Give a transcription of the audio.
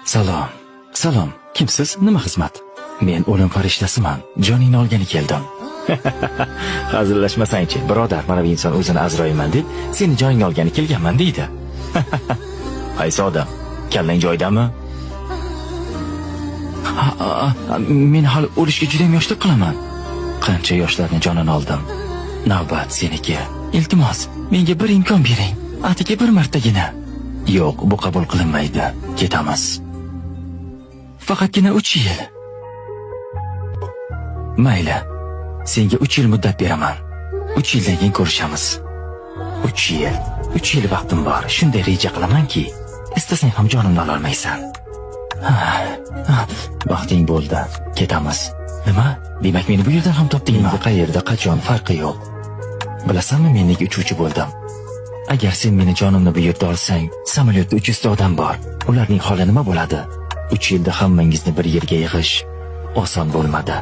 Salom. Salom. Kimsiz? Nima xizmat? Men o'lim farishtasiman. Joningni olgani keldim. Hazillashmasang-chi, birodar, mana bu inson o'zini Azroilman deb seni joningni olgani kelganman deydi. Qaysi odam? Kallang joydami? Men hali o'lishga juda ham yoshlik qilaman. Qancha yoshlarni jonini oldim. Navbat seniki. Iltimos, menga bir imkon bering. Atigi bir martagina. Yo'q, bu qabul qilinmaydi. Ketamiz. Faqatgina 3 yil. Mayli. Senga 3 yil muddat beraman. 3 yildan keyin ko'rishamiz. 3 yil. 3 yil vaqtim bor. Shunday reja qilamanki, istasang ham jonimni ola olmaysan. Vaqting bo'ldi. Ketamiz. Nima? Demak, meni bu yerdan ham topdingmi? Qayerda, qachon farqi yo'q. Bilasanmi, men nega uchuvchi bo'ldim? Agar sen meni jonimni bu yerda olsang, samolyotda 300 ta odam bor. Ularning holi nima bo'ladi? 3 yilda hammangizni bir yerga yig'ish oson bo'lmadi.